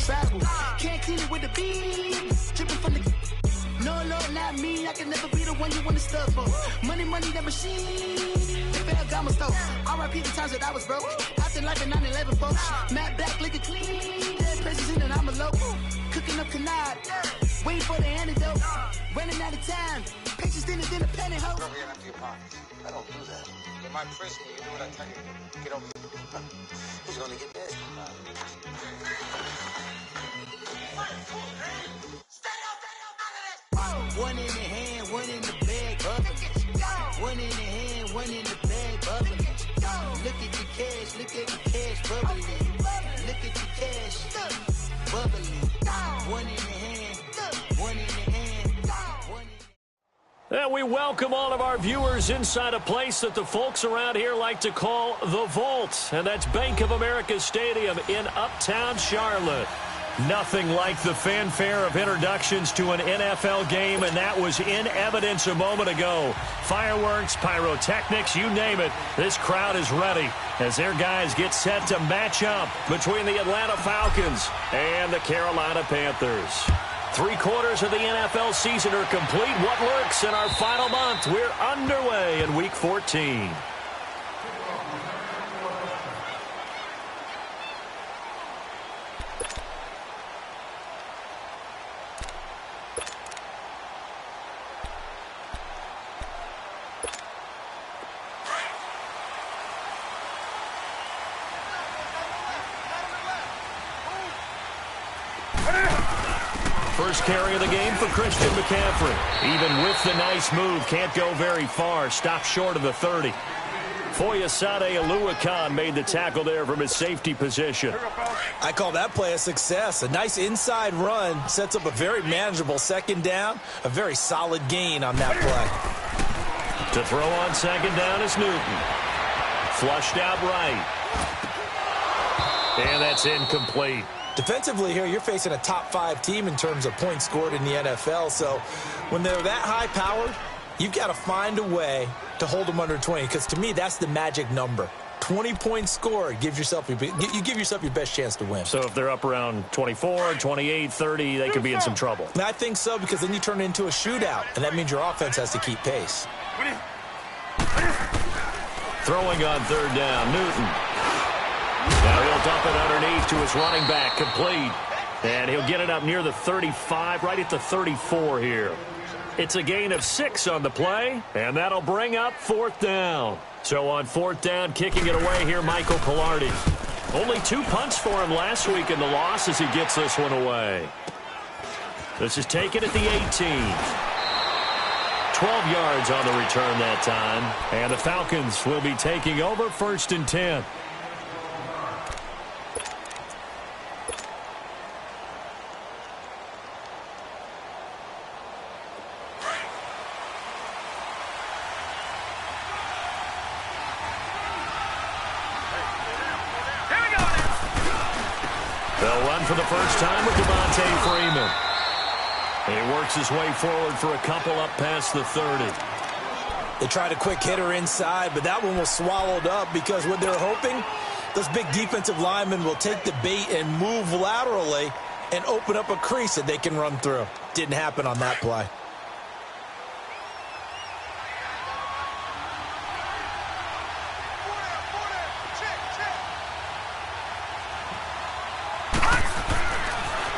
Bible. Can't clean it with the beat. Dripping from the... No, Lord, not me. I can never be the one you want to stuff for. Money, that machine. The fair got my stuff. R.I.P. the times that I was broke. After life in 9/11, folks. Matte black, liquor clean. Dead places in and I'm a local. Cooking up canard. Waiting for the antidote. Running out of time. Patience thinner than a penny hoe. Over here and empty your pockets. I don't do that. You might frisk me. You do what I tell you. Get over here. Who's gonna get big? One in the hand, one in the bag, bubbling. One in the hand, one in the bag, bubbling. Look at the cash, bubbling. Look at the cash, bubbling. One in the hand, one in the hand, one in the... And we welcome all of our viewers inside a place that the folks around here like to call the Vault. And that's Bank of America Stadium in Uptown Charlotte. Nothing like the fanfare of introductions to an NFL game, and that was in evidence a moment ago. Fireworks, pyrotechnics, you name it. This crowd is ready as their guys get set to match up between the Atlanta Falcons and the Carolina Panthers. 3/4 of the NFL season are complete. What lurks in our final month? We're underway in Week 14. First carry of the game for Christian McCaffrey. Even with the nice move, can't go very far. Stopped short of the 30. Foyesade Oluwakan made the tackle there from his safety position. I call that play a success. A nice inside run sets up a very manageable second down. A very solid gain on that play. To throw on second down is Newton. Flushed out right. And that's incomplete. Defensively here, you're facing a top 5 team in terms of points scored in the NFL. So when they're that high powered, you've got to find a way to hold them under 20. Because to me, that's the magic number. 20 points scored, you give yourself your best chance to win. So if they're up around 24, 28, 30, they could be in some trouble. I think so, because then you turn it into a shootout, and that means your offense has to keep pace. Throwing on third down, Newton. Now he'll dump it underneath to his running back, complete. And he'll get it up near the 35, right at the 34 here. It's a gain of 6 on the play, and that'll bring up 4th down. So on 4th down, kicking it away here, Michael Pilardi. Only 2 punts for him last week in the loss as he gets this one away. This is taken at the 18. 12 yards on the return that time. And the Falcons will be taking over 1st and 10. They'll run for the first time with Devontae Freeman. He works his way forward for a couple up past the 30. They tried a quick hitter inside, but that one was swallowed up because what they're hoping, those big defensive linemen will take the bait and move laterally and open up a crease that they can run through. Didn't happen on that play.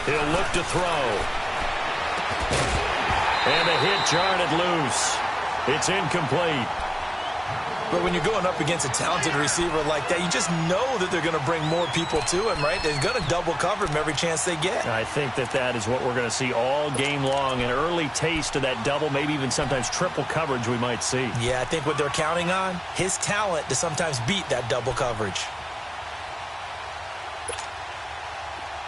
He'll look to throw. And a hit jarred it loose. It's incomplete. But when you're going up against a talented receiver like that, you just know that they're going to bring more people to him, right? They're going to double cover him every chance they get. I think that is what we're going to see all game long. An early taste of that double, maybe even sometimes triple coverage we might see. Yeah, I think what they're counting on, his talent to sometimes beat that double coverage.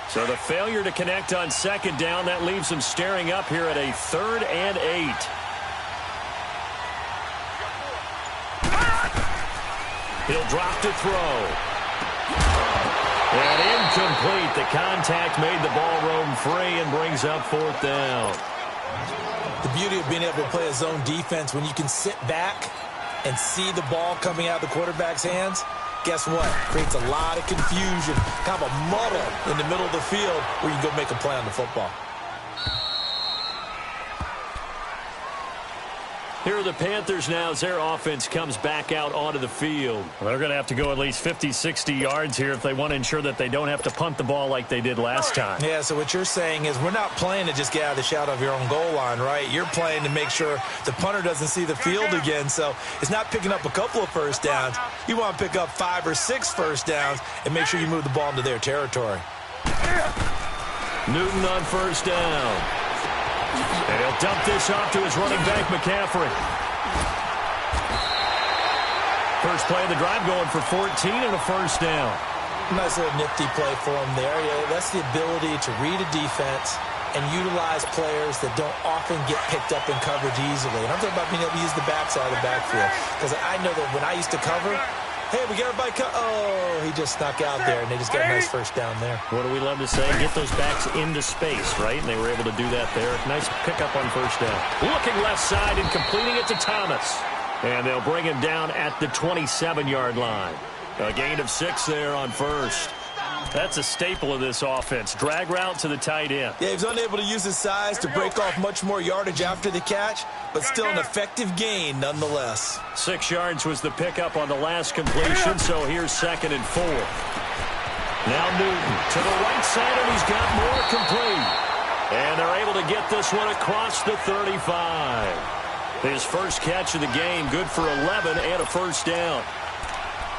So the failure to connect on second down, that leaves him staring up here at a 3rd and 8. He'll drop to throw. And incomplete. The contact made the ball roam free and brings up 4th down. The beauty of being able to play a zone defense when you can sit back and see the ball coming out of the quarterback's hands, guess what? Creates a lot of confusion, kind of a muddle in the middle of the field where you go make a play on the football. Here are the Panthers now as their offense comes back out onto the field. Well, they're going to have to go at least 50, 60 yards here if they want to ensure that they don't have to punt the ball like they did last time. Yeah, so what you're saying is we're not playing to just get out of the shadow of your own goal line, right? You're playing to make sure the punter doesn't see the field again. So it's not picking up a couple of first downs. You want to pick up 5 or 6 first downs and make sure you move the ball into their territory. Newton on first down. And he'll dump this off to his running back, McCaffrey. First play of the drive going for 14 and a first down. Nice little nifty play for him there. Yeah, that's the ability to read a defense and utilize players that don't often get picked up in coverage easily. And I'm talking about being able to use the backside of the backfield. Because I know that when I used to cover, hey, we got everybody oh, he just snuck out there, and they just got a nice first down there. What do we love to say? Get those backs into space, right? And they were able to do that there. Nice pickup on first down. Looking left side and completing it to Thomas. And they'll bring him down at the 27-yard line. A gain of 6 there on first. That's a staple of this offense. Drag route to the tight end. Yeah, he's unable to use his size to break off much more yardage after the catch, but still an effective gain nonetheless. 6 yards was the pickup on the last completion, so here's 2nd and 4. Now Newton to the right side, and he's got more complete. And they're able to get this one across the 35. His first catch of the game, good for 11 and a first down.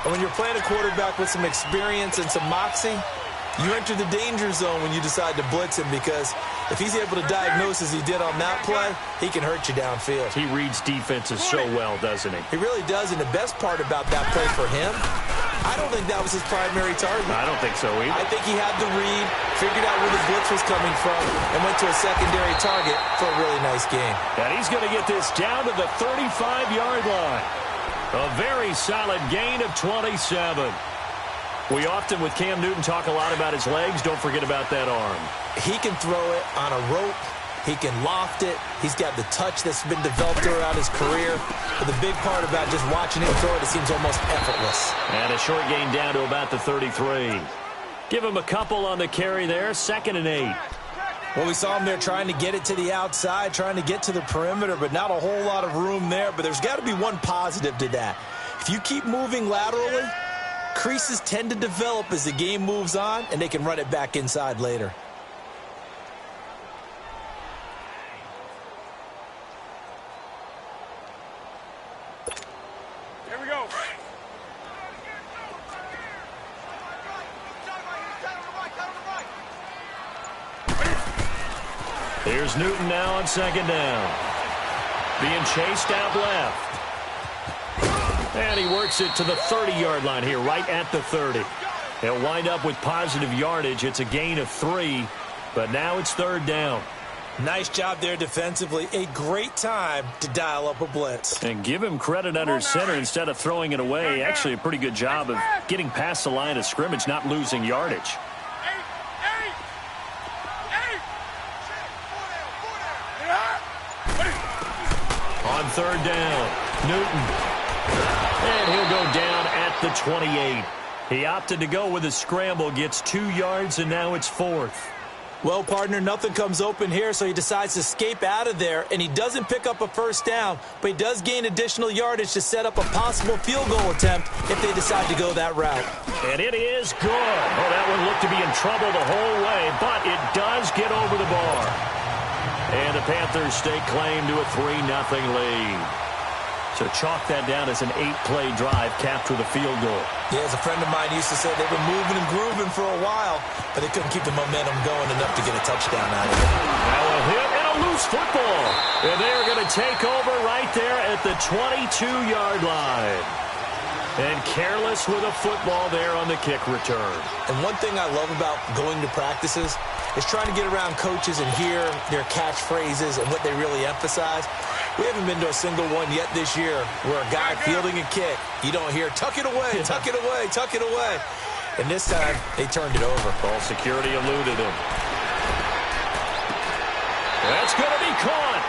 And when you're playing a quarterback with some experience and some moxie, you enter the danger zone when you decide to blitz him, because if he's able to diagnose as he did on that play, he can hurt you downfield. He reads defenses so well, doesn't he? He really does, and the best part about that play for him, I don't think that was his primary target. I don't think so either. I think he had the read, figured out where the blitz was coming from, and went to a secondary target for a really nice game. And he's going to get this down to the 35-yard line. A very solid gain of 27. We often, with Cam Newton, talk a lot about his legs. Don't forget about that arm. He can throw it on a rope. He can loft it. He's got the touch that's been developed throughout his career. But the big part about just watching him throw it, it seems almost effortless. And a short gain down to about the 33. Give him a couple on the carry there. 2nd and 8. Well, we saw him there trying to get it to the outside, trying to get to the perimeter, but not a whole lot of room there. But there's got to be one positive to that. If you keep moving laterally, creases tend to develop as the game moves on, and they can run it back inside later. Here we go. Here's Newton now on 2nd down. Being chased out left. And he works it to the 30-yard line here, right at the 30. He'll wind up with positive yardage. It's a gain of 3, but now it's 3rd down. Nice job there defensively. A great time to dial up a blitz. And give him credit under center instead of throwing it away. Actually, a pretty good job of getting past the line of scrimmage, not losing yardage. On 3rd down, Newton. And he'll go down at the 28. He opted to go with a scramble, gets 2 yards, and now it's 4th. Well, partner, nothing comes open here, so he decides to escape out of there, and he doesn't pick up a first down, but he does gain additional yardage to set up a possible field goal attempt if they decide to go that route. And it is good. Oh, that one looked to be in trouble the whole way, but it does get over the bar. And the Panthers stake claim to a 3-0 lead. So chalk that down as an 8-play drive, capped with a field goal. Yeah, as a friend of mine used to say, they've been moving and grooving for a while, but they couldn't keep the momentum going enough to get a touchdown out of it. Now a hit and a loose football. And they are going to take over right there at the 22-yard line. And careless with a football there on the kick return. And one thing I love about going to practices is trying to get around coaches and hear their catchphrases and what they really emphasize. We haven't been to a single one yet this year where a guy fielding a kick, you don't hear, tuck it away, tuck it away, tuck it away. And this time, they turned it over. Ball security eluded him. That's going to be caught.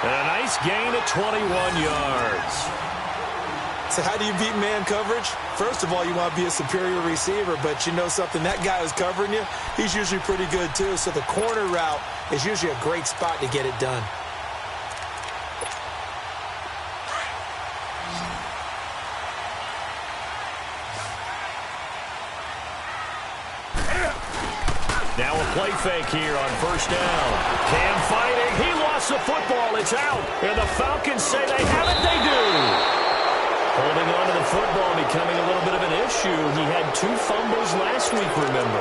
And a nice gain of 21 yards. So how do you beat man coverage? First of all, you want to be a superior receiver, but you know something, that guy who's covering you, he's usually pretty good too. So the corner route is usually a great spot to get it done. Now a play fake here on first down. Cam fighting. He lost the football. It's out. And the Falcons say they have it. They do. Holding on to the football becoming a little bit of an issue. He had 2 fumbles last week, remember.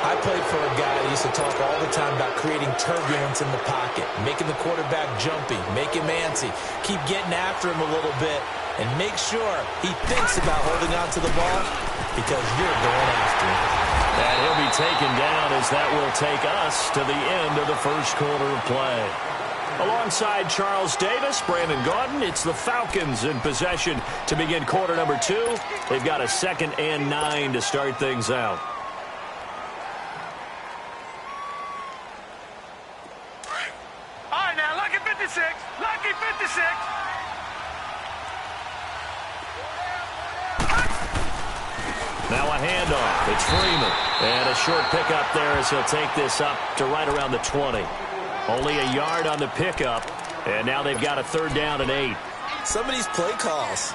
I played for a guy that used to talk all the time about creating turbulence in the pocket, making the quarterback jumpy, make him antsy, keep getting after him a little bit, and make sure he thinks about holding on to the ball because you're going after him. And he'll be taken down as that will take us to the end of the first quarter of play. Alongside Charles Davis, Brandon Gaudin, it's the Falcons in possession to begin quarter number 2. They've got a 2nd and 9 to start things out. All right, now, lucky 56. Lucky 56. Now a handoff. It's Freeman. And a short pickup there as he'll take this up to right around the 20. Only a yard on the pickup. And now they've got a 3rd down and 8. Some of these play calls,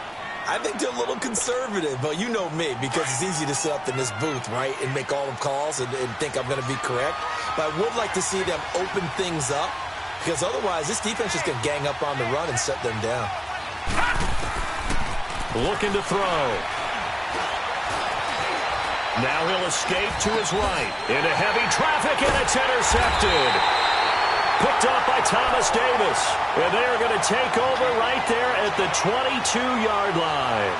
I think they're a little conservative. But you know me, because it's easy to sit up in this booth, right, and make all the calls and think I'm going to be correct. But I would like to see them open things up, because otherwise this defense is going to gang up on the run and shut them down. Looking to throw. Now he'll escape to his right. Into heavy traffic, and it's intercepted. Picked up by Thomas Davis. And they are going to take over right there at the 22-yard line.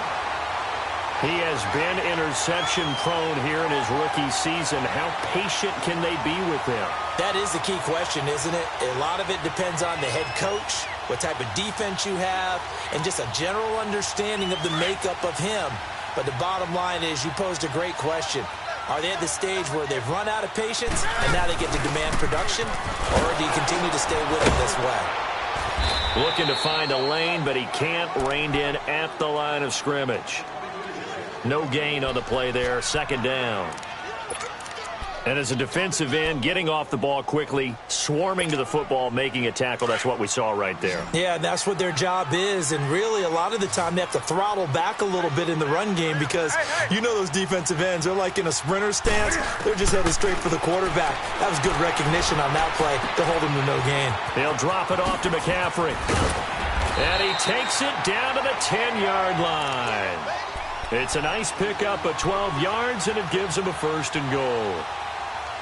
He has been interception prone here in his rookie season. How patient can they be with him? That is the key question, isn't it? A lot of it depends on the head coach, what type of defense you have, and just a general understanding of the makeup of him. But the bottom line is you posed a great question. Are they at the stage where they've run out of patience and now they get to demand production? Or do you continue to stay with him this way? Looking to find a lane, but he can't. Reined in at the line of scrimmage. No gain on the play there. 2nd down. And as a defensive end, getting off the ball quickly, swarming to the football, making a tackle, that's what we saw right there. Yeah, that's what their job is. And really, a lot of the time, they have to throttle back a little bit in the run game because you know those defensive ends, they're like in a sprinter stance. They're just headed straight for the quarterback. That was good recognition on that play to hold him to no gain. They'll drop it off to McCaffrey. And he takes it down to the 10-yard line. It's a nice pickup of 12 yards, and it gives him a 1st and goal.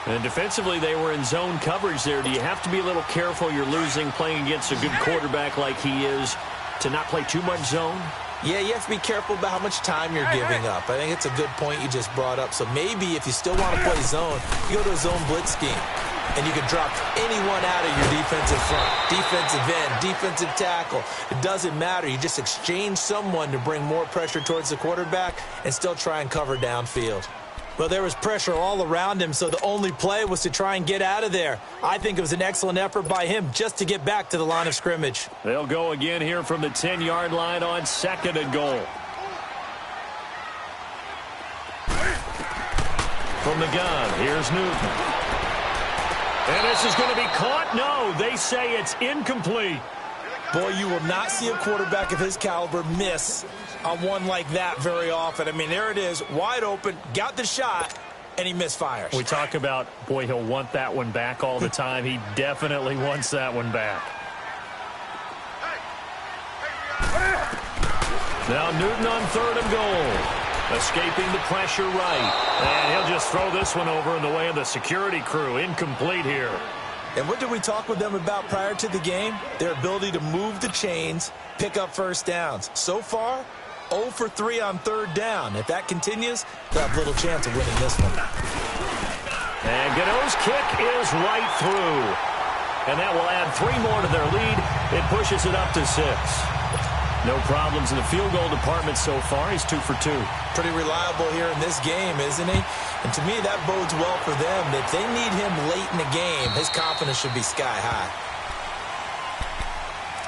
And defensively, they were in zone coverage there. Do you have to be a little careful? You're losing, playing against a good quarterback like he is, to not play too much zone? Yeah, you have to be careful about how much time you're giving up. I think it's a good point you just brought up. So maybe if you still want to play zone, you go to a zone blitz scheme. And you can drop anyone out of your defensive front, defensive end, defensive tackle. It doesn't matter. You just exchange someone to bring more pressure towards the quarterback and still try and cover downfield. Well, there was pressure all around him, so the only play was to try and get out of there. I think it was an excellent effort by him just to get back to the line of scrimmage. They'll go again here from the 10-yard line on 2nd and goal. From the gun, here's Newton. And this is going to be caught. No, they say it's incomplete. Boy, you will not see a quarterback of his caliber miss on one like that very often. I mean, there it is, wide open, got the shot, and he misfires. We talk about, boy, he'll want that one back all the time. He definitely wants that one back. Now Newton on 3rd and goal. Escaping the pressure right. And he'll just throw this one over in the way of the security crew. Incomplete here. And what did we talk with them about prior to the game? Their ability to move the chains, pick up 1st downs. So far, 0 for 3 on 3rd down. If that continues, they'll have little chance of winning this one. And Gano's kick is right through. And that will add 3 more to their lead. It pushes it up to 6. No problems in the field goal department so far. He's 2 for 2. Pretty reliable here in this game, isn't he? And to me, that bodes well for them. If they need him late in the game, his confidence should be sky high.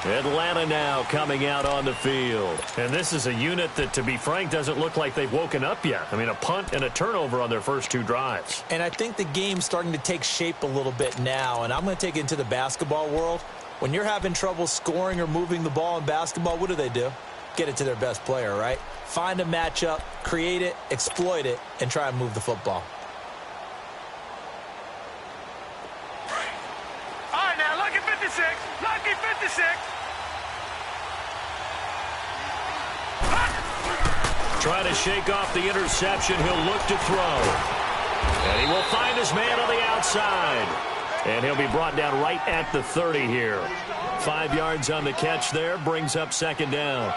Atlanta now coming out on the field. And this is a unit that, to be frank, doesn't look like they've woken up yet. I mean, a punt and a turnover on their first 2 drives. And I think the game's starting to take shape a little bit now, and I'm going to take it into the basketball world. When you're having trouble scoring or moving the ball in basketball, what do? Get it to their best player, right? Find a matchup, create it, exploit it, and try and move the football. All right, now, lucky 56. Lucky 56. Trying to shake off the interception. He'll look to throw. And he will find his man on the outside. And he'll be brought down right at the 30 here. 5 yards on the catch there. Brings up 2nd down.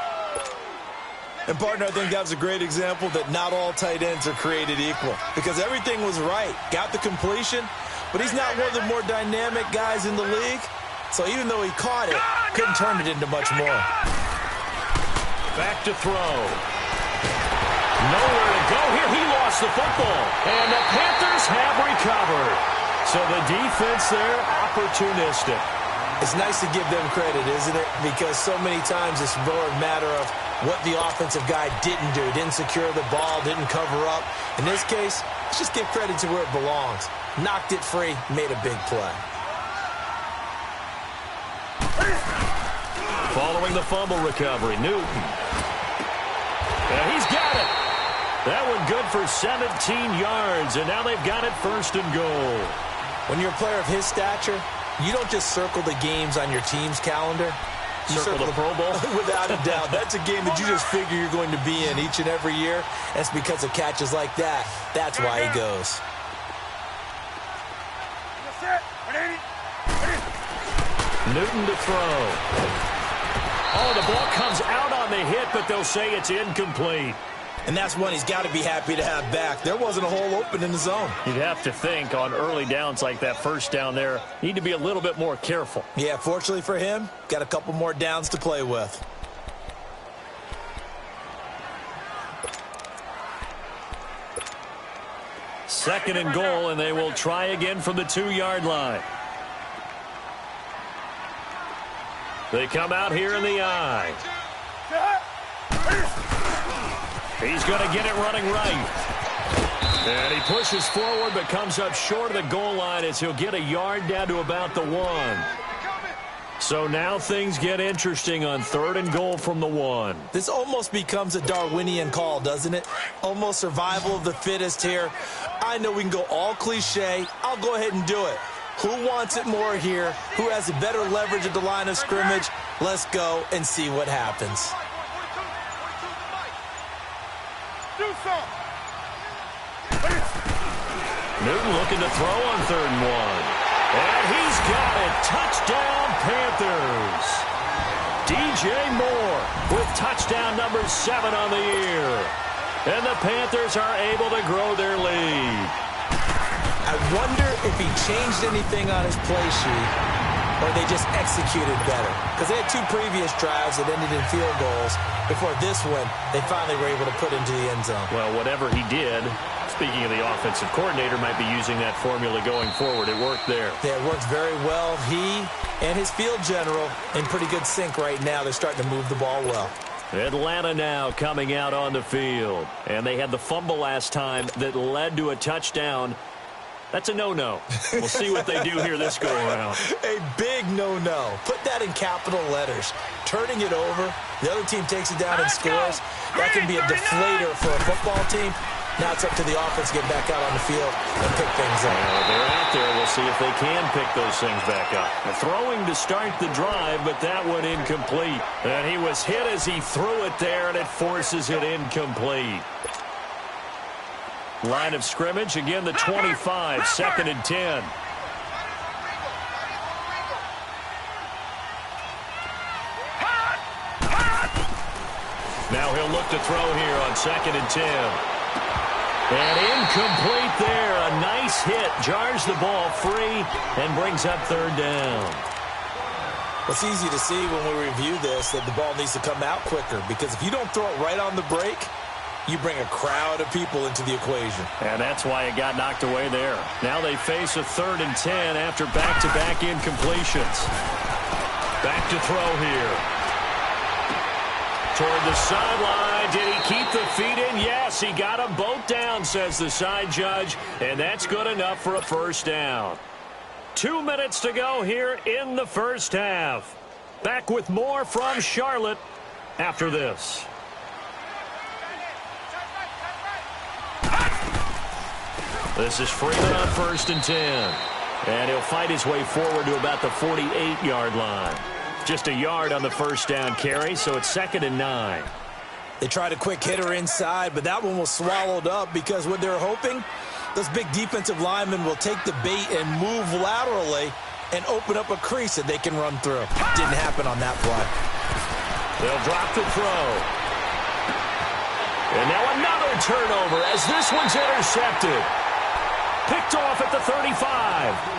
And, partner, I think that was a great example that not all tight ends are created equal. Because everything was right. Got the completion, but he's not one of the more dynamic guys in the league. So even though he caught it, couldn't turn it into much more. Back to throw. Nowhere to go here. He lost the football. And the Panthers have recovered. So the defense there, opportunistic. It's nice to give them credit, isn't it? Because so many times it's more a matter of what the offensive guy didn't do. Didn't secure the ball, didn't cover up. In this case, let's just give credit to where it belongs. Knocked it free, made a big play. Following the fumble recovery, Newton. And he's got it. That one good for 17 yards, and now they've got it 1st and goal. When you're a player of his stature, you don't just circle the games on your team's calendar. You circle the Pro Bowl? Without a doubt. That's a game that you just figure you're going to be in each and every year. That's because of catches like that. That's why he goes. Newton to throw. Oh, the ball comes out on the hit, but they'll say it's incomplete. And that's one he's got to be happy to have back. There wasn't a hole open in the zone. You'd have to think on early downs like that, 1st down there, need to be a little bit more careful. Yeah, fortunately for him, got a couple more downs to play with. Second and goal, and they will try again from the 2-yard line. They come out here in the eye. He's going to get it running right. And he pushes forward but comes up short of the goal line as he'll get a yard down to about the 1. So now things get interesting on 3rd and goal from the 1. This almost becomes a Darwinian call, doesn't it? Almost survival of the fittest here. I know we can go all cliche. I'll go ahead and do it. Who wants it more here? Who has a better leverage at the line of scrimmage? Let's go and see what happens. Newton looking to throw on 3rd and 1. And he's got it. Touchdown, Panthers. DJ Moore with touchdown number 7 on the year. And the Panthers are able to grow their lead. I wonder if he changed anything on his play sheet or they just executed better. Because they had 2 previous drives that ended in field goals. Before this one, they finally were able to put into the end zone. Well, whatever he did, speaking of the offensive coordinator, might be using that formula going forward. It worked there. Yeah, it worked very well. He and his field general in pretty good sync right now. They're starting to move the ball well. Atlanta now coming out on the field. And they had the fumble last time that led to a touchdown. That's a no-no. We'll see what they do here this go-around. A big no-no. Put that in capital letters. Turning it over, the other team takes it down and scores. That can be a deflator for a football team. Now it's up to the offense to get back out on the field and pick things up. They're out there. We'll see if they can pick those things back up. Throwing to start the drive, but that one incomplete. And he was hit as he threw it there, and it forces it incomplete. Line of scrimmage, again the 25, 2nd and 10. Now he'll look to throw here on 2nd and 10. And incomplete there. A nice hit. Jars the ball free and brings up 3rd down. Well, it's easy to see when we review this that the ball needs to come out quicker. Because if you don't throw it right on the break, you bring a crowd of people into the equation. And that's why it got knocked away there. Now they face a 3rd and 10 after back-to-back incompletions. Back to throw here. Toward the sideline. Did he keep the feet in? Yes, he got them both down, says the side judge. And that's good enough for a first down. 2 minutes to go here in the first half. Back with more from Charlotte after this. This is Freeman on 1st and 10. And he'll fight his way forward to about the 48-yard line. Just a yard on the first down carry, so it's 2nd and 9. They tried a quick hitter inside, but that one was swallowed up because what they're hoping, those big defensive linemen will take the bait and move laterally and open up a crease that they can run through. Didn't happen on that play. They'll drop the throw. And now another turnover as this one's intercepted. Picked off at the 35.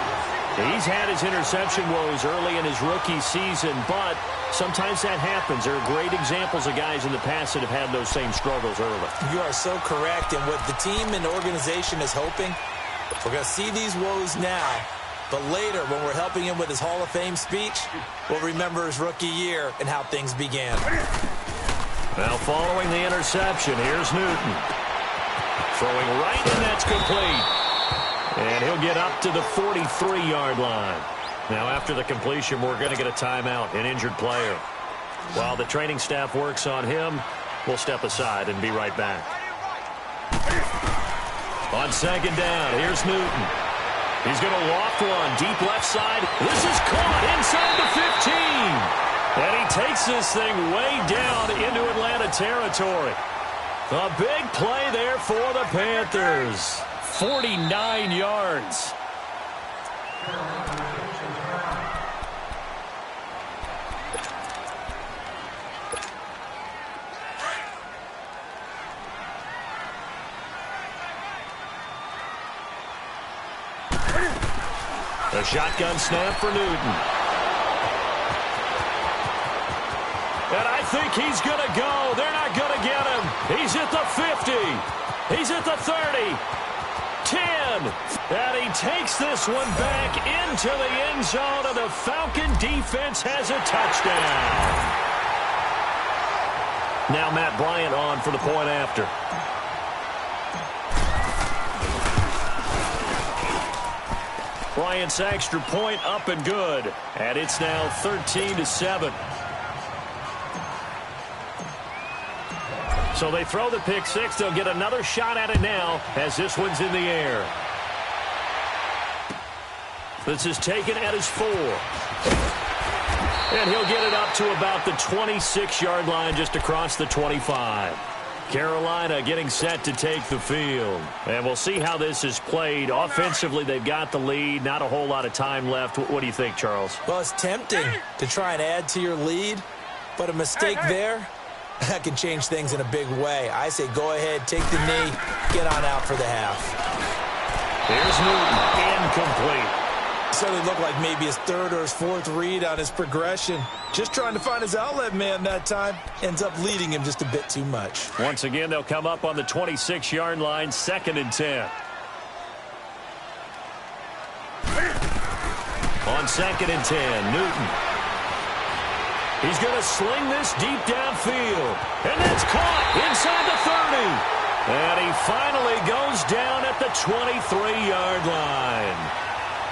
He's had his interception woes early in his rookie season, but sometimes that happens. There are great examples of guys in the past that have had those same struggles early. You are so correct, and what the team and organization is hoping, we're going to see these woes now, but later when we're helping him with his Hall of Fame speech, we'll remember his rookie year and how things began. Now following the interception, here's Newton. Throwing right, and that's complete. And he'll get up to the 43-yard line. Now, after the completion, we're going to get a timeout, an injured player. While the training staff works on him, we'll step aside and be right back. On 2nd down, here's Newton. He's going to loft one, deep left side. This is caught inside the 15. And he takes this thing way down into Atlanta territory. A big play there for the Panthers. 49 yards. A shotgun snap for Newton. And I think he's going to go. They're not going to get him. He's at the 50. He's at the 30. 10. And he takes this one back into the end zone, and the Falcon defense has a touchdown. Now Matt Bryant on for the point after. Bryant's extra point up and good. And it's now 13-7. So they throw the pick six. They'll get another shot at it now as this one's in the air. This is taken at his 4. And he'll get it up to about the 26-yard line just across the 25. Carolina getting set to take the field. And we'll see how this is played. Offensively, they've got the lead. Not a whole lot of time left. What do you think, Charles? Well, it's tempting to try and add to your lead, but a mistake there, that can change things in a big way. I say go ahead, take the knee, get on out for the half. Here's Newton, incomplete. Certainly looked like maybe his 3rd or his 4th read on his progression. Just trying to find his outlet man that time. Ends up leading him just a bit too much. Once again, they'll come up on the 26-yard line, 2nd and 10. On 2nd and 10, Newton. He's going to sling this deep downfield. And that's caught inside the 30. And he finally goes down at the 23-yard line.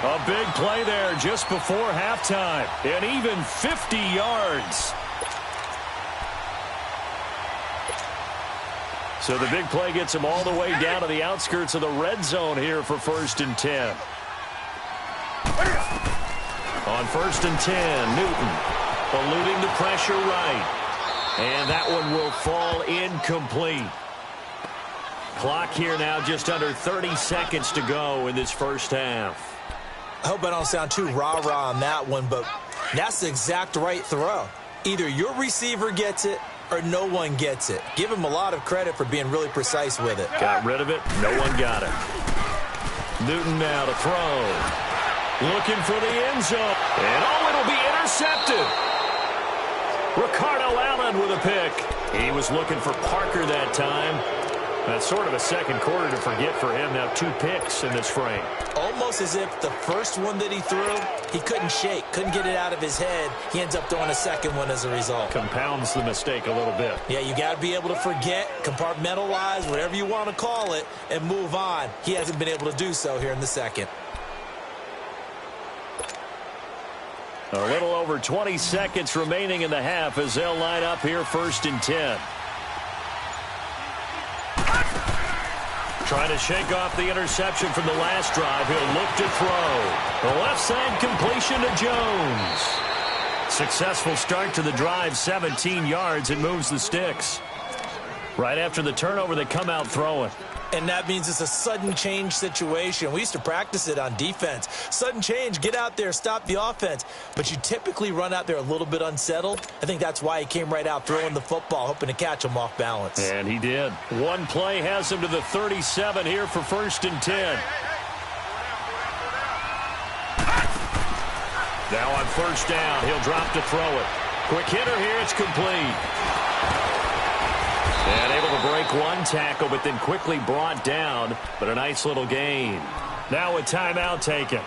A big play there just before halftime. And even 50 yards. So the big play gets him all the way down to the outskirts of the red zone here for 1st and 10. On 1st and 10, Newton eluding the pressure right. And that one will fall incomplete. Clock here now just under 30 seconds to go in this first half. I hope I don't sound too rah-rah on that one, but that's the exact right throw. Either your receiver gets it or no one gets it. Give him a lot of credit for being really precise with it. Got rid of it. No one got it. Newton now to throw. Looking for the end zone. And it'll be intercepted. Ricardo Allen with a pick. He was looking for Parker that time. That's sort of a second quarter to forget for him. Now 2 picks in this frame. Almost as if the first one that he threw, he couldn't shake, couldn't get it out of his head. He ends up throwing a second one as a result. Compounds the mistake a little bit. Yeah, you got to be able to forget, compartmentalize, whatever you want to call it, and move on. He hasn't been able to do so here in the second. A little over 20 seconds remaining in the half as they'll line up here 1st and 10. Trying to shake off the interception from the last drive. He'll look to throw. The left side completion to Jones. Successful start to the drive, 17 yards. It moves the sticks. Right after the turnover, they come out throwing. And that means it's a sudden change situation. We used to practice it on defense. Sudden change, get out there, stop the offense. But you typically run out there a little bit unsettled. I think that's why he came right out throwing the football, hoping to catch him off balance. And he did. One play has him to the 37 here for 1st and 10. Now on 1st down, he'll drop to throw it. Quick hitter here, it's complete. And able to break one tackle, but then quickly brought down. But a nice little gain. Now a timeout taken.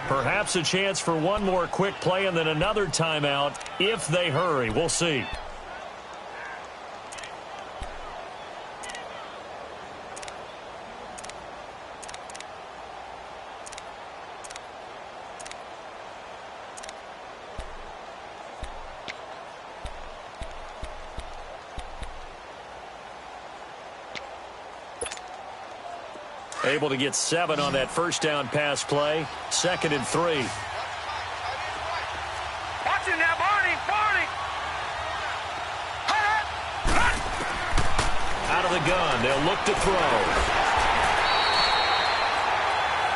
Perhaps a chance for one more quick play and then another timeout if they hurry. We'll see. Able to get 7 on that 1st down pass play. 2nd and 3. Watch him now, Barney. Out of the gun, they'll look to throw.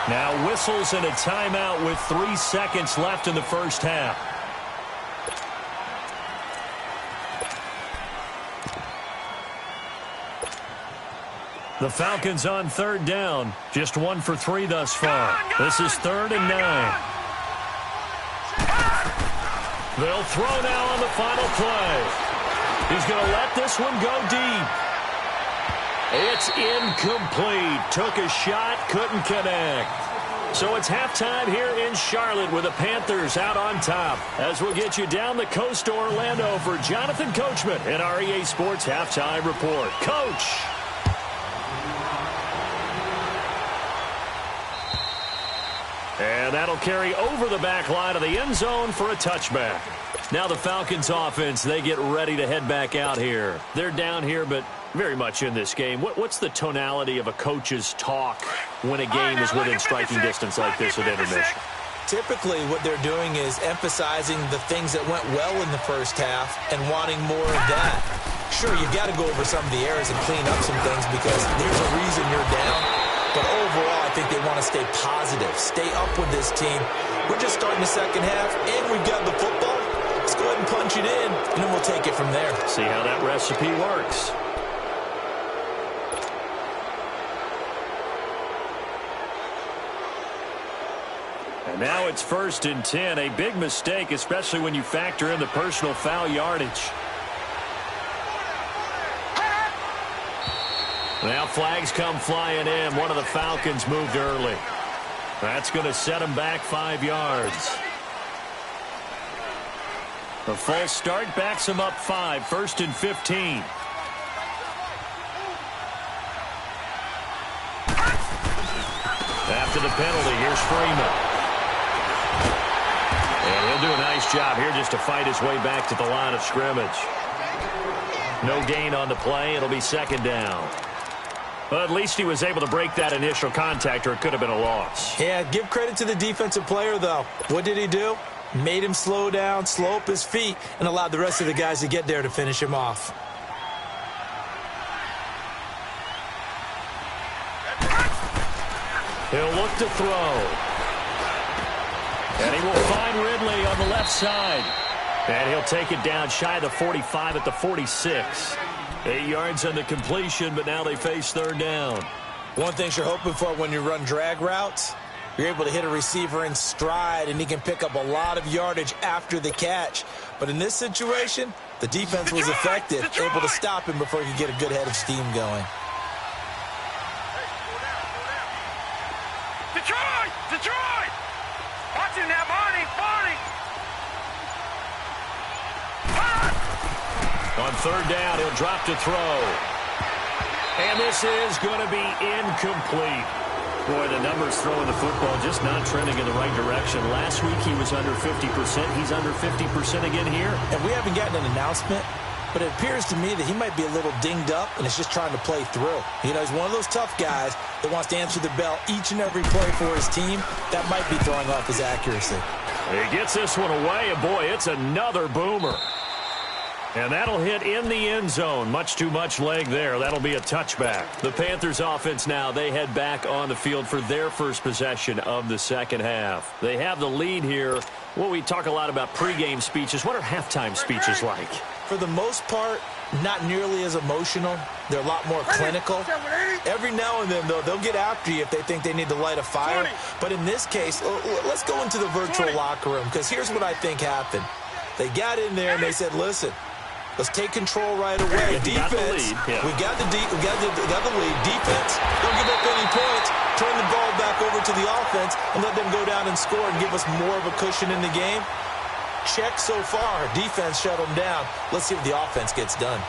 Now whistles and a timeout with 3 seconds left in the 1st half. The Falcons on 3rd down. Just 1 for 3 thus far. This is 3rd and 9. They'll throw now on the final play. He's going to let this one go deep. It's incomplete. Took a shot, couldn't connect. So it's halftime here in Charlotte with the Panthers out on top. As we'll get you down the coast to Orlando for Jonathan Coachman in our EA Sports Halftime Report. Coach! And that'll carry over the back line of the end zone for a touchback. Now the Falcons offense, they get ready to head back out here. They're down here, but very much in this game. What's the tonality of a coach's talk when a game is within striking distance like this at intermission? Typically, what they're doing is emphasizing the things that went well in the 1st half and wanting more of that. Sure, you've got to go over some of the errors and clean up some things because there's a reason you're down. But overall, I think they want to stay positive, stay up with this team. We're just starting the 2nd half, and we've got the football. Let's go ahead and punch it in, and then we'll take it from there. See how that recipe works. And now it's 1st and 10. A big mistake, especially when you factor in the personal foul yardage. Now flags come flying in. One of the Falcons moved early. That's going to set them back 5 yards. The false start backs them up 5. 1st and 15. After the penalty, here's Freeman. And he'll do a nice job here just to fight his way back to the line of scrimmage. No gain on the play. It'll be 2nd down. Well, at least he was able to break that initial contact, or it could have been a loss. Yeah, give credit to the defensive player, though. What did he do? Made him slow down, slow up his feet, and allowed the rest of the guys to get there to finish him off. He'll look to throw. And he will find Ridley on the left side. And he'll take it down shy of the 45 at the 46. 8 yards on the completion, but now they face 3rd down. One thing you're hoping for when you run drag routes, you're able to hit a receiver in stride, and he can pick up a lot of yardage after the catch. But in this situation, the defense was effective, able to stop him before he could get a good head of steam going. On third down, he'll drop to throw. And this is going to be incomplete. Boy, the numbers throwing the football just not trending in the right direction. Last week he was under 50%. He's under 50% again here. And we haven't gotten an announcement, but it appears to me that he might be a little dinged up and is just trying to play through. You know, he's one of those tough guys that wants to answer the bell each and every play for his team. That might be throwing off his accuracy. He gets this one away, and boy, it's another boomer. And that'll hit in the end zone. Much too much leg there. That'll be a touchback. The Panthers offense now, they head back on the field for their first possession of the second half. They have the lead here. Well, we talk a lot about pregame speeches. What are halftime speeches like? For the most part, not nearly as emotional. They're a lot more clinical. Every now and then, though, they'll get after you if they think they need to light a fire. But in this case, let's go into the virtual locker room, because here's what I think happened. They got in there and they said, listen, let's take control right away. Defense, we got the lead. Defense, don't give up any points. Turn the ball back over to the offense and let them go down and score and give us more of a cushion in the game. Check so far. Defense shut them down. Let's see what the offense gets done.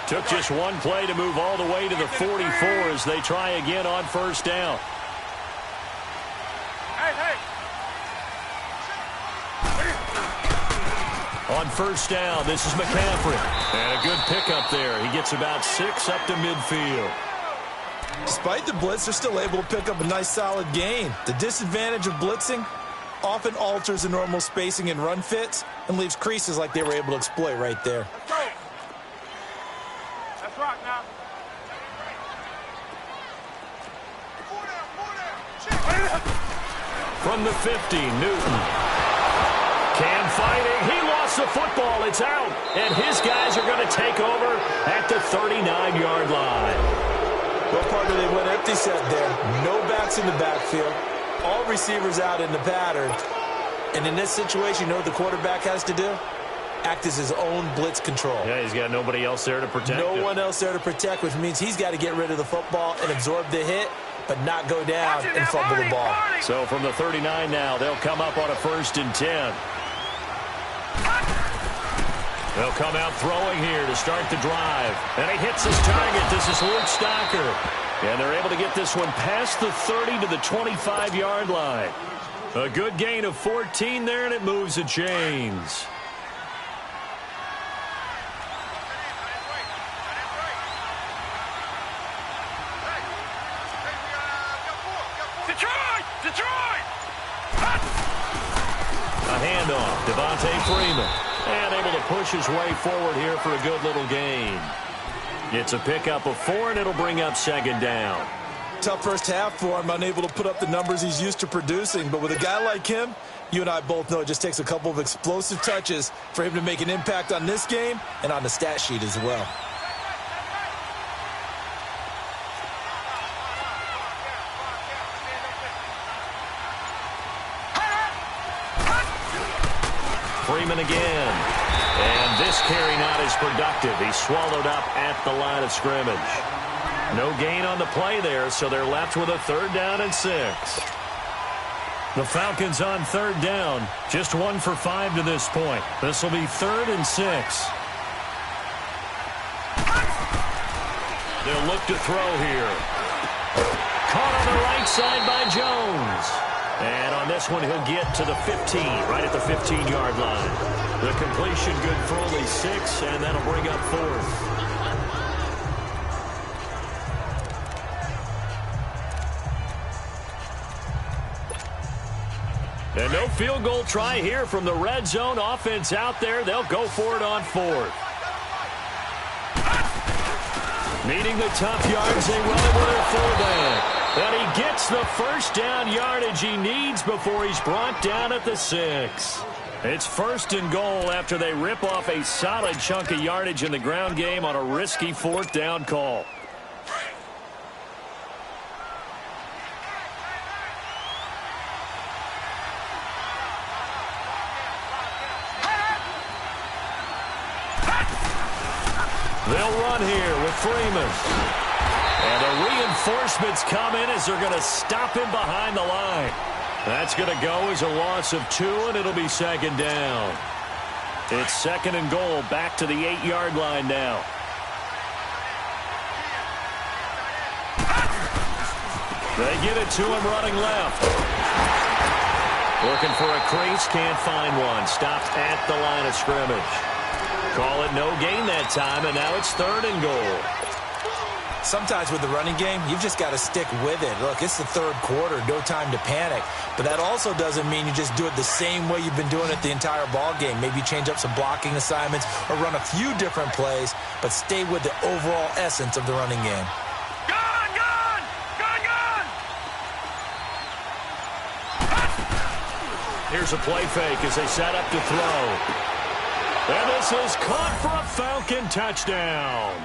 Took just one play to move all the way to the 44 as they try again on first down. On first down, this is McCaffrey. And a good pickup there. He gets about 6 up to midfield. Despite the blitz, they're still able to pick up a nice, solid gain. The disadvantage of blitzing often alters the normal spacing and run fits and leaves creases like they were able to exploit right there. Let's rock now. From the 50, Newton. Cam fighting. He lost the football. It's out. And his guys are going to take over at the 39-yard line. Well, partner, they went empty set there. No backs in the backfield. All receivers out in the pattern. And in this situation, you know what the quarterback has to do? Act as his own blitz control. Yeah, he's got nobody else there to protect him. No one else there to protect, which means he's got to get rid of the football and absorb the hit, but not go down and fumble the ball. So from the 39 now, they'll come up on a 1st and 10. They'll come out throwing here to start the drive. And he hits his target. This is Luke Stocker. And they're able to get this one past the 30 to the 25-yard line. A good gain of 14 there, and it moves the chains. Detroit! A handoff. Devontae Freeman. And able to push his way forward here for a good little gain. It's a pickup of 4, and it'll bring up 2nd down. Tough first half for him, unable to put up the numbers he's used to producing. But with a guy like him, you and I both know it just takes a couple of explosive touches for him to make an impact on this game and on the stat sheet as well. Freeman again. And this carry not as productive. He's swallowed up at the line of scrimmage. No gain on the play there, so they're left with a 3rd down and 6. The Falcons on 3rd down. Just 1 for 5 to this point. This will be 3rd and 6. They'll look to throw here. Caught on the right side by Jones. And on this one, he'll get to the 15, right at the 15-yard line. The completion good for only 6, and that'll bring up 4th. And no field goal try here from the red zone. Offense out there. They'll go for it on 4th. Needing the tough yards, they run it with their fullback. And he gets the 1st down yardage he needs before he's brought down at the 6. It's 1st and goal after they rip off a solid chunk of yardage in the ground game on a risky 4th down call. They'll run here with Freeman. And the reinforcements come in as they're going to stop him behind the line. That's going to go as a loss of 2, and it'll be second down. It's second and goal, back to the 8-yard line now. They get it to him running left. Looking for a crease, can't find one. Stopped at the line of scrimmage. Call it no gain that time, and now it's third and goal. Sometimes with the running game, you've just got to stick with it. Look, it's the third quarter, no time to panic. But that also doesn't mean you just do it the same way you've been doing it the entire ball game. Maybe change up some blocking assignments or run a few different plays, but stay with the overall essence of the running game. Gone, gone! Gone, gone! Here's a play fake as they set up to throw. And this is caught for a Falcon touchdown.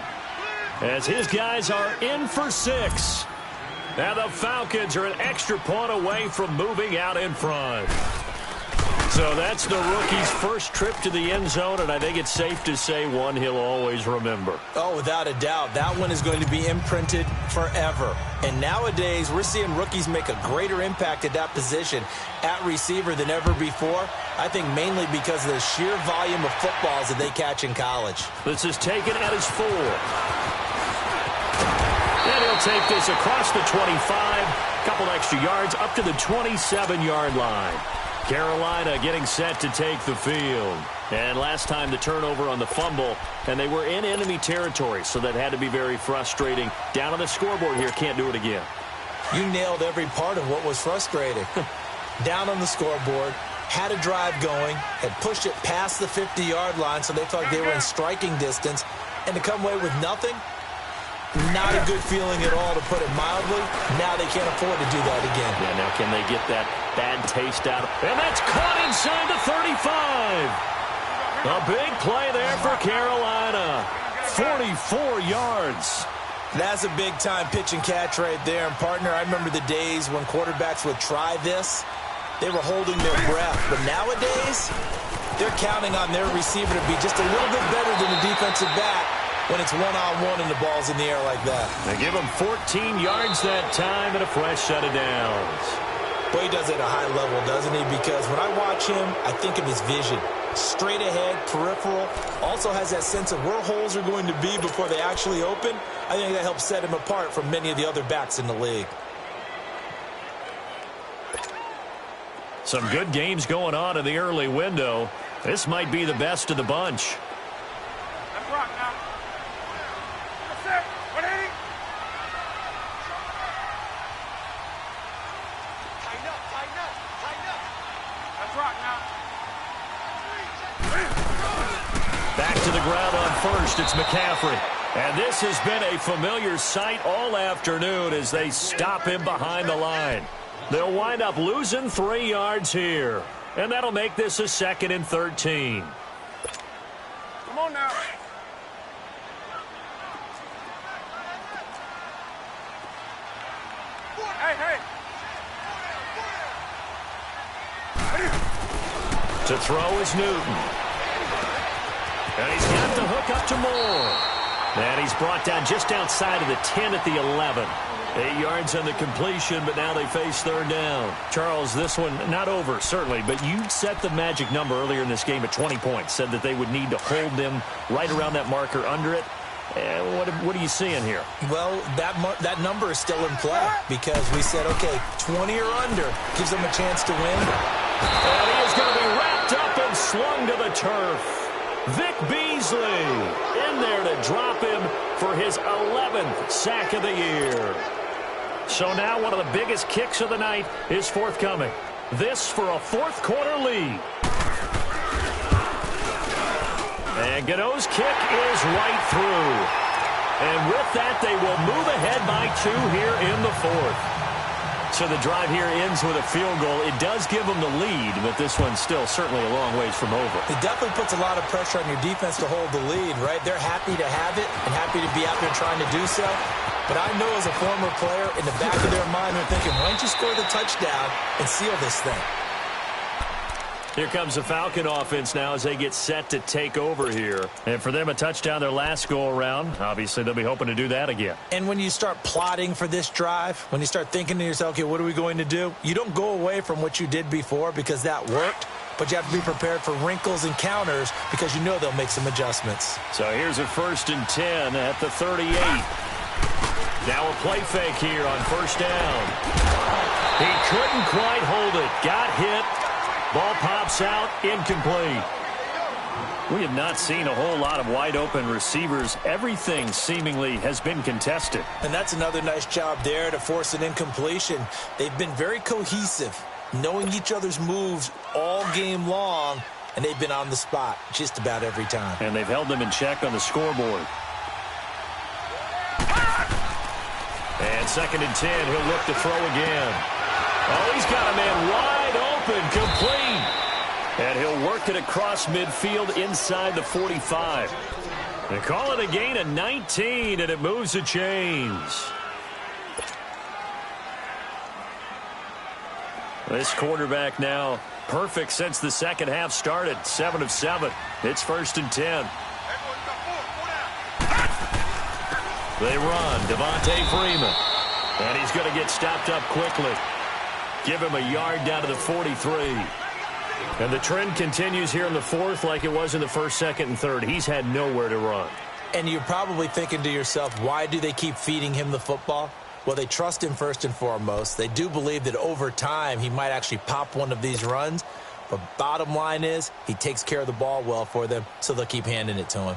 As his guys are in for 6. Now the Falcons are an extra point away from moving out in front. So that's the rookie's first trip to the end zone, and I think it's safe to say one he'll always remember. Oh, without a doubt. That one is going to be imprinted forever. And nowadays, we're seeing rookies make a greater impact at that position at receiver than ever before. I think mainly because of the sheer volume of footballs that they catch in college. This is taken at his 4. And he'll take this across the 25, couple extra yards up to the 27-yard line. Carolina getting set to take the field. And last time the turnover on the fumble, and they were in enemy territory, so that had to be very frustrating. Down on the scoreboard here, can't do it again. You nailed every part of what was frustrating. Down on the scoreboard, had a drive going, had pushed it past the 50-yard line, so they thought they were in striking distance, and to come away with nothing, not a good feeling at all, to put it mildly. Now they can't afford to do that again. Yeah, now can they get that bad taste out? And that's caught inside the 35. A big play there for Carolina. 44 yards. That's a big-time pitch and catch right there. And, partner, I remember the days when quarterbacks would try this. They were holding their breath. But nowadays, they're counting on their receiver to be just a little bit better than the defensive back when it's one-on-one and the ball's in the air like that. They give him 14 yards that time and a fresh set of downs. Boy, he does it at a high level, doesn't he? Because when I watch him, I think of his vision. Straight ahead, peripheral. Also has that sense of where holes are going to be before they actually open. I think that helps set him apart from many of the other backs in the league. Some good games going on in the early window. This might be the best of the bunch. Let's rock now. That's it. 180. Tighten up, tighten up, tighten up. Let's rock now. Back to the ground on first. It's McCaffrey. And this has been a familiar sight all afternoon as they stop him behind the line. They'll wind up losing 3 yards here. And that'll make this a 2nd and 13. Come on now. Hey, hey. To throw is Newton. And he's got the hook up to Moore. And he's brought down just outside of the 10 at the 11. 8 yards on the completion, but now they face third down. Charles, this one not over, certainly, but you set the magic number earlier in this game at 20 points. Said that they would need to hold them right around that marker under it. What are you seeing here? Well, that number is still in play because we said, okay, 20 or under gives them a chance to win. And he is going to be wrapped up and slung to the turf. Vic Beasley in there to drop him for his 11th sack of the year. So now one of the biggest kicks of the night is forthcoming. This for a fourth-quarter lead. And Gano's kick is right through. And with that, they will move ahead by 2 here in the fourth. So the drive here ends with a field goal. It does give them the lead, but this one's still certainly a long ways from over. It definitely puts a lot of pressure on your defense to hold the lead, right? They're happy to have it and happy to be out there trying to do so. But I know as a former player, in the back of their mind, they're thinking, why don't you score the touchdown and seal this thing? Here comes the Falcon offense now as they get set to take over here. And for them, a touchdown their last go-around. Obviously, they'll be hoping to do that again. And when you start plotting for this drive, when you start thinking to yourself, okay, what are we going to do? You don't go away from what you did before because that worked, but you have to be prepared for wrinkles and counters because you know they'll make some adjustments. So here's a 1st and 10 at the 38. Now a play fake here on 1st down. He couldn't quite hold it. Got hit. Ball pops out. Incomplete. We have not seen a whole lot of wide-open receivers. Everything seemingly has been contested. And that's another nice job there to force an incompletion. They've been very cohesive, knowing each other's moves all game long, and they've been on the spot just about every time. And they've held them in check on the scoreboard. And 2nd and 10, he'll look to throw again. Oh, he's got a man wide open, complete. And he'll work it across midfield inside the 45. They call it a gain of 19, and it moves the chains. This quarterback now perfect since the second half started. 7 of 7. It's 1st and 10. They run. Devontae Freeman. And he's going to get stopped up quickly. Give him a yard down to the 43. And the trend continues here in the 4th like it was in the 1st, 2nd, and 3rd. He's had nowhere to run. And you're probably thinking to yourself, why do they keep feeding him the football? Well, they trust him first and foremost. They do believe that over time he might actually pop one of these runs. But bottom line is he takes care of the ball well for them, so they'll keep handing it to him.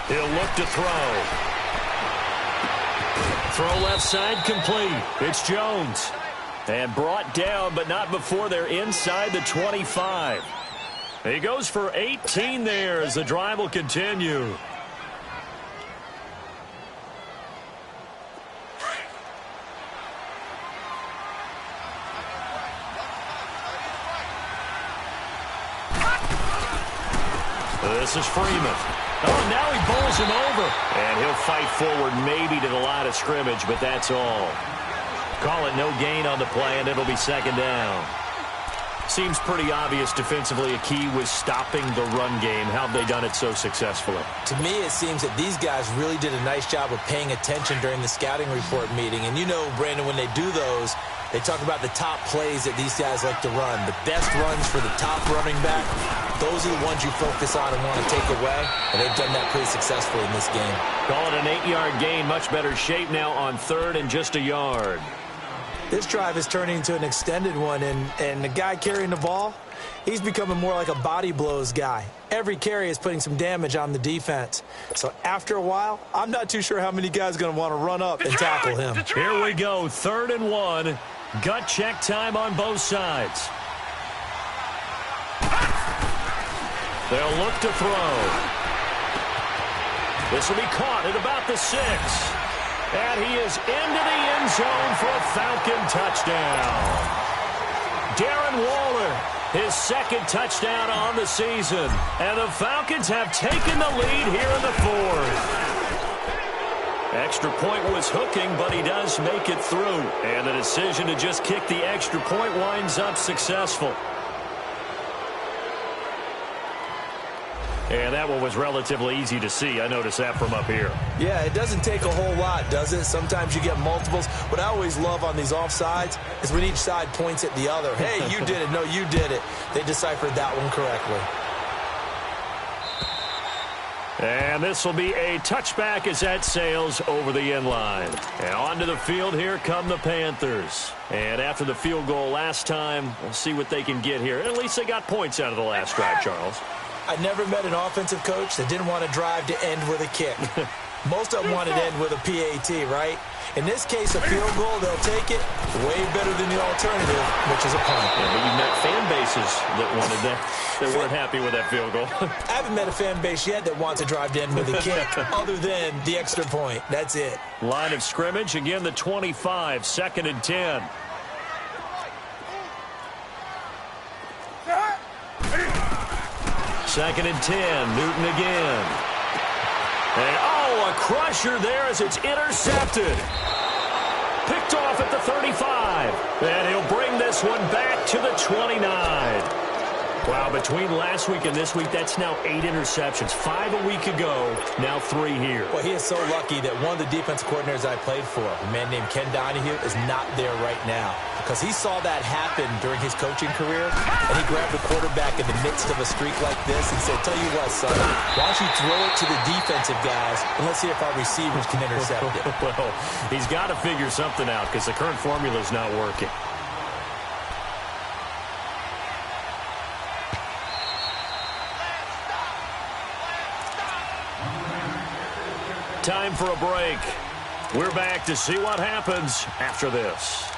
He'll look to throw. Throw left side complete. It's Jones. And brought down, but not before they're inside the 25. He goes for 18 there as the drive will continue. This is Freeman. Oh, now he bowls him over. And he'll fight forward maybe to the line of scrimmage, but that's all. Call it no gain on the play, and it'll be 2nd down. Seems pretty obvious defensively a key was stopping the run game. How have they done it so successfully? To me, it seems that these guys really did a nice job of paying attention during the scouting report meeting. And you know, Brandon, when they do those, they talk about the top plays that these guys like to run. The best runs for the top running back, those are the ones you focus on and want to take away. And they've done that pretty successfully in this game. Call it an 8-yard gain. Much better shape now on 3rd and just a yard. This drive is turning into an extended one, and the guy carrying the ball, he's becoming more like a body blows guy. Every carry is putting some damage on the defense. So after a while, I'm not too sure how many guys are going to want to run up and tackle him. Here we go, 3rd and 1. Gut check time on both sides. They'll look to throw. This will be caught at about the 6. And he is into the end zone for a Falcon touchdown. Darren Waller, his 2nd touchdown on the season. And the Falcons have taken the lead here in the 4th. Extra point was hooking, but he does make it through. And the decision to just kick the extra point winds up successful. And that one was relatively easy to see. I noticed that from up here. Yeah, it doesn't take a whole lot, does it? Sometimes you get multiples. What I always love on these offsides is when each side points at the other. Hey, you did it. No, you did it. They deciphered that one correctly. And this will be a touchback as that sails over the end line. And onto the field, here come the Panthers. And after the field goal last time, we'll see what they can get here. At least they got points out of the last drive, Charles. I never met an offensive coach that didn't want to drive to end with a kick. Most of them want to end with a PAT, right? In this case, a field goal, they'll take it way better than the alternative, which is a punt. Yeah, but you've met fan bases that wanted that, that weren't happy with that field goal. I haven't met a fan base yet that wants to drive to end with a kick, other than the extra point. That's it. Line of scrimmage, again the 25, 2nd and 10. Second and 10, Newton again. And, oh, a crusher there as it's intercepted. Picked off at the 35. And he'll bring this one back to the 29. Wow, between last week and this week, that's now 8 interceptions. 5 a week ago, now 3 here. Well, he is so lucky that one of the defense coordinators I played for, a man named Ken Donahue, is not there right now. Because he saw that happen during his coaching career, and he grabbed the quarterback in the midst of a streak like this and said, tell you what, son, why don't you throw it to the defensive guys, and let's see if our receivers can intercept it. Well, he's got to figure something out because the current formula is not working. Time for a break. We're back to see what happens after this.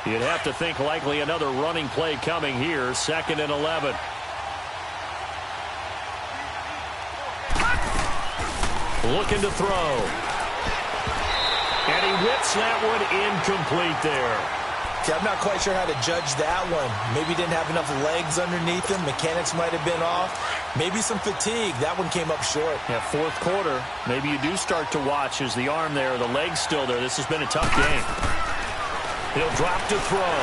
You'd have to think likely another running play coming here. 2nd and 11. Looking to throw. And he whips that one incomplete there. See, I'm not quite sure how to judge that one. Maybe he didn't have enough legs underneath him. Mechanics might have been off. Maybe some fatigue. That one came up short. Yeah, 4th quarter. Maybe you do start to watch as the arm there, the leg's still there. This has been a tough game. He'll drop to throw.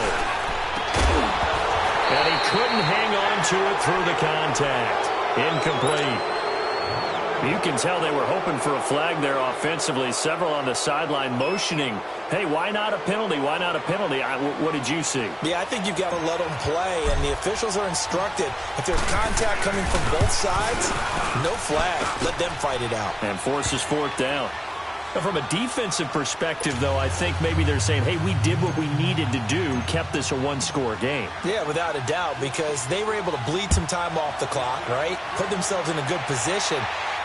And he couldn't hang on to it through the contact. Incomplete. You can tell they were hoping for a flag there offensively. Several on the sideline motioning, hey, why not a penalty? Why not a penalty? What did you see? Yeah, I think you've got to let them play, and the officials are instructed. If there's contact coming from both sides, no flag. Let them fight it out. And forces 4th down. Now, from a defensive perspective, though, I think maybe they're saying, hey, we did what we needed to do, kept this a 1-score game. Yeah, without a doubt, because they were able to bleed some time off the clock, right? Put themselves in a good position.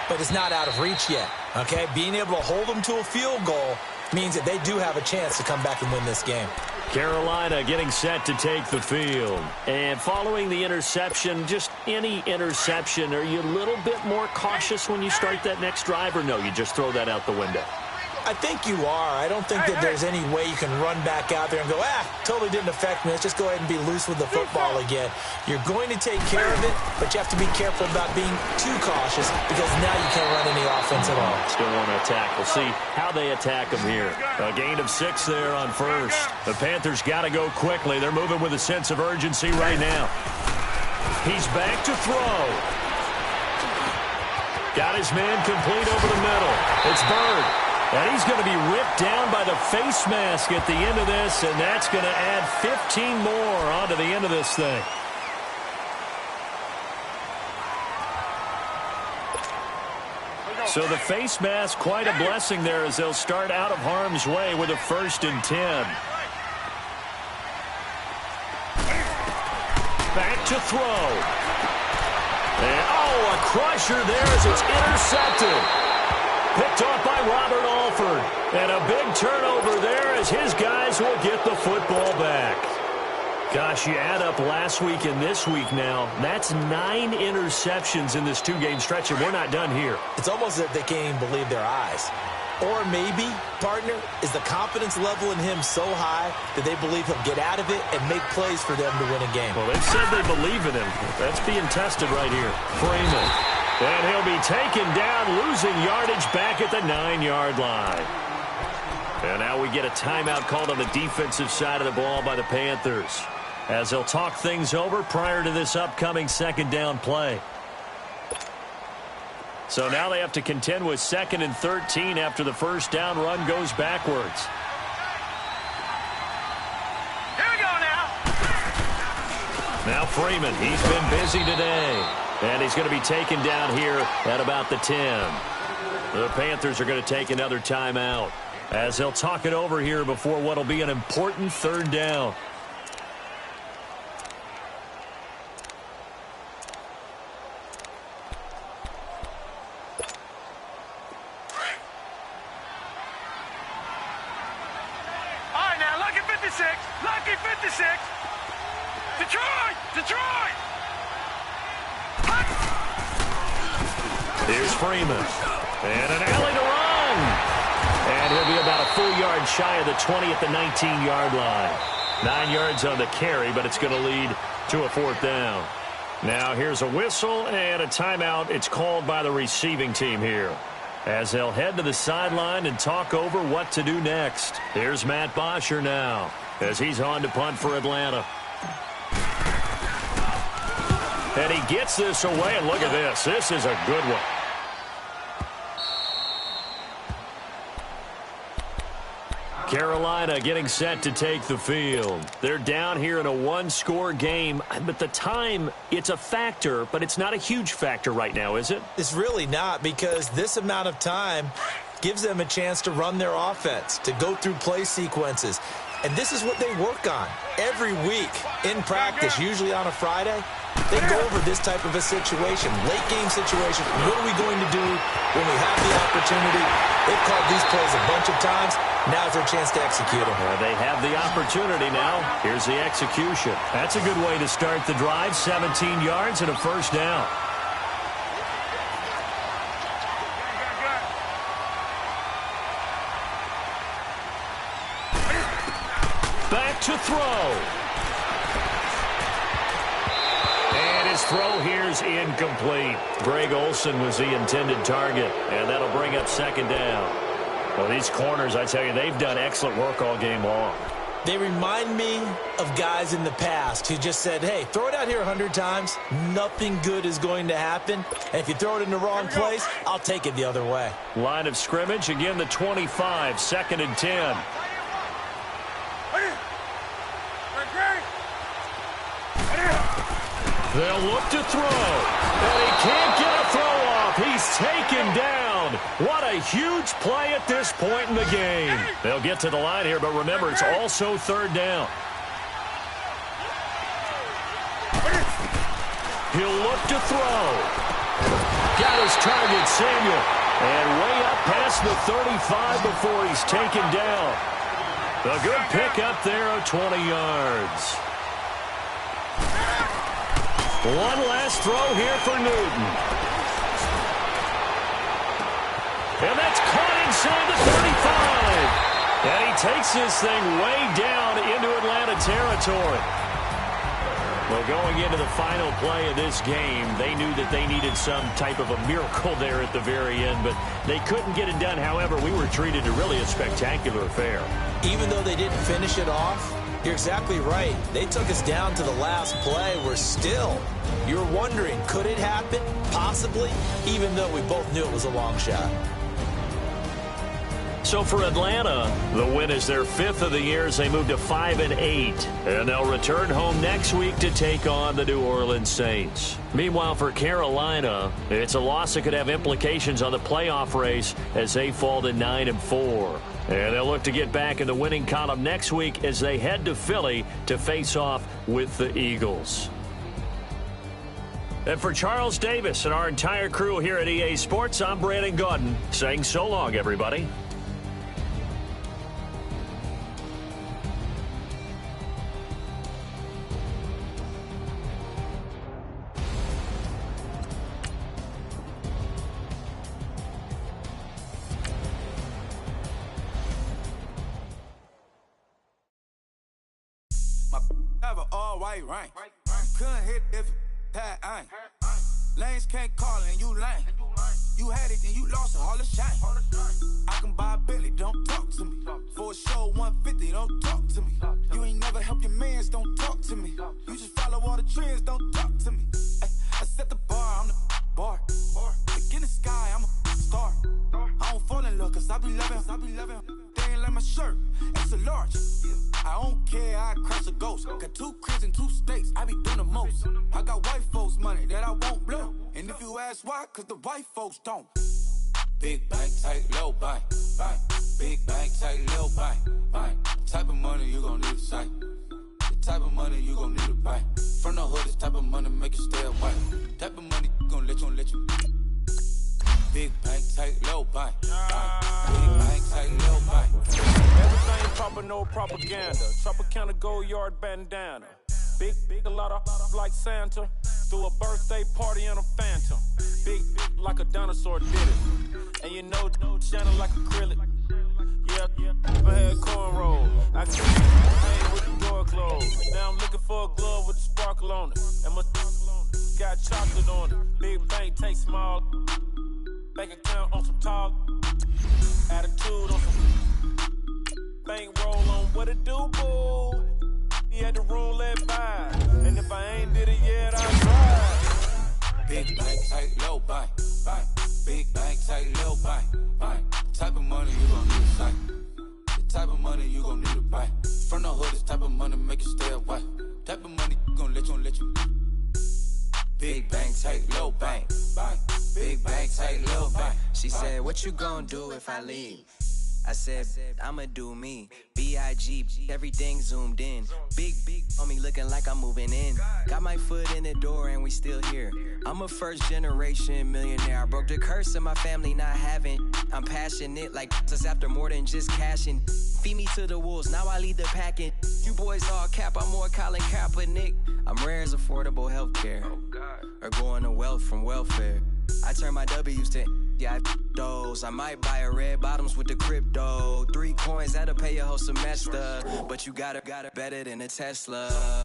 But it's not out of reach yet, okay? Being able to hold them to a field goal means that they do have a chance to come back and win this game. Carolina getting set to take the field. And following the interception, just any interception, are you a little bit more cautious when you start that next drive, or no, you just throw that out the window? I think you are. I don't think that there's any way you can run back out there and go, totally didn't affect me. Let's just go ahead and be loose with the football again. You're going to take care of it, but you have to be careful about being too cautious because now you can't run any offense at all. Still want to attack. We'll see how they attack them here. A gain of 6 there on 1st. The Panthers got to go quickly. They're moving with a sense of urgency right now. He's back to throw. Got his man complete over the middle. It's Bird. And he's going to be ripped down by the face mask at the end of this, and that's going to add 15 more onto the end of this thing. So the face mask, quite a blessing there as they'll start out of harm's way with a 1st and 10. Back to throw. And, oh, a crusher there as it's intercepted. Picked off by Robert Alford. And a big turnover there as his guys will get the football back. Gosh, you add up last week and this week now. That's 9 interceptions in this 2-game stretch, and we're not done here. It's almost as if they can't even believe their eyes. Or maybe, partner, is the confidence level in him so high that they believe he'll get out of it and make plays for them to win a game. Well, they've said they believe in him. That's being tested right here. Freeman. And he'll be taken down, losing yardage back at the 9-yard line. And now we get a timeout called on the defensive side of the ball by the Panthers, as they'll talk things over prior to this upcoming 2nd down play. So now they have to contend with 2nd and 13 after the 1st down run goes backwards. Here we go now. Now Freeman, he's been busy today. And he's going to be taken down here at about the 10. The Panthers are going to take another timeout as they'll talk it over here before what will be an important 3rd down. All right, now, lucky 56. Lucky 56. Detroit! Detroit! Here's Freeman. And an alley to run. And he'll be about a full yard shy of the 20 at the 19-yard line. 9 yards on the carry, but it's going to lead to a 4th down. Now here's a whistle and a timeout. It's called by the receiving team here, as they'll head to the sideline and talk over what to do next. Here's Matt Bosher now, as he's on to punt for Atlanta. And he gets this away, and look at this. This is a good one. Carolina getting set to take the field. They're down here in a one-score game, but the time, it's a factor, but it's not a huge factor right now, is it? It's really not, because this amount of time gives them a chance to run their offense, to go through play sequences. And this is what they work on every week in practice, usually on a Friday. They go over this type of a situation, late game situation. What are we going to do when we have the opportunity? They've called these plays a bunch of times. Now's their chance to execute them. They have the opportunity now. Here's the execution. That's a good way to start the drive. 17 yards and a 1st down. Back to throw. And his throw here's incomplete. Greg Olsen was the intended target, and that'll bring up 2nd down. Well, these corners, I tell you, they've done excellent work all game long. They remind me of guys in the past who just said, hey, throw it out here 100 times. Nothing good is going to happen. And if you throw it in the wrong place, I'll take it the other way. Line of scrimmage, again the 25, 2nd and 10. They'll look to throw, and he can't get a throw off. He's taken down. What a huge play at this point in the game. They'll get to the line here, but remember, it's also 3rd down. He'll look to throw. Got his target, Samuel, and way up past the 35 before he's taken down. A good pickup there of 20 yards. One last throw here for Newton. And that's caught inside the 35. And he takes this thing way down into Atlanta territory. Well, going into the final play of this game, they knew that they needed some type of a miracle there at the very end, but they couldn't get it done. However, we were treated to really a spectacular affair. Even though they didn't finish it off, you're exactly right. They took us down to the last play. We're still, you're wondering, could it happen? Possibly, even though we both knew it was a long shot. So for Atlanta, the win is their 5th of the year as they move to 5-8. And they'll return home next week to take on the New Orleans Saints. Meanwhile, for Carolina, it's a loss that could have implications on the playoff race as they fall to 9-4. And they'll look to get back in the winning column next week as they head to Philly to face off with the Eagles. And for Charles Davis and our entire crew here at EA Sports, I'm Brandon Gaudin saying so long, everybody. White rank. Couldn't hit if it had ain't. Lanes can't call it and you lame. You had it and you lost it, all the shame. I can buy a Bentley, don't talk to me. For a show 150, don't talk to me. You ain't never help your mans, don't talk to me. You just follow all the trends, don't talk to me. I set the bar, I'm the bar. Look in the sky, I'm a star. I don't fall in love, cause I be loving. They ain't like my shirt, it's a large. I don't care, I cross a ghost. Got 2 cribs in 2 states, I be doing the most. I got white folks money that I won't blow. And if you ask why, cause the white folks don't. Big bank, tight, low bank, bank. Big bank, tight, low bank, bank. Type of money you gon' need a sight. The type of money you gon' need a bank. From the hood, this type of money make you stay away. Type of money gon' let you. Big bank, tight, low bank, bank. Big bank, tight, low bank. Everything proper, no propaganda. Tropicana gold yard bandana. Big, a lot of like Santa. Threw a birthday party in a phantom. Big like a dinosaur did it. And you know, shining like acrylic. I had cornrow. I can hang with the door closed. Now I'm looking for a glove with a sparkle on it. And my got chocolate on it. Big bank take small. Bank account on some talk. Attitude on some bank roll on what it do, boo. He had the roulette by. And if I ain't did it yet, I drive. Big bank, tight, low bank, bank. Big bank, tight, low bank, bank. Type of money you gon' need to sight. The type of money you gon' need to buy. From the hood, this type of money make you stay away. Type of money gon' let you. Big bank, tight, low bank, bank. Big bank, tight, low bank. She said, what you gon' do if I leave? I said, I'ma do me. B.I.G. Everything zoomed in. Big on me looking like I'm moving in. Got my foot in the door and we still here. I'm a first generation millionaire. I broke the curse of my family not having. I'm passionate like us after more than just cashing. Feed me to the wolves, now I lead the packing. You boys all cap, I'm more Colin Kaepernick. I'm rare as affordable healthcare. Or going to wealth from welfare. I turn my W's to those. I might buy a red bottoms with the crypto. 3 coins, that'll pay your whole semester. But you gotta better than a Tesla.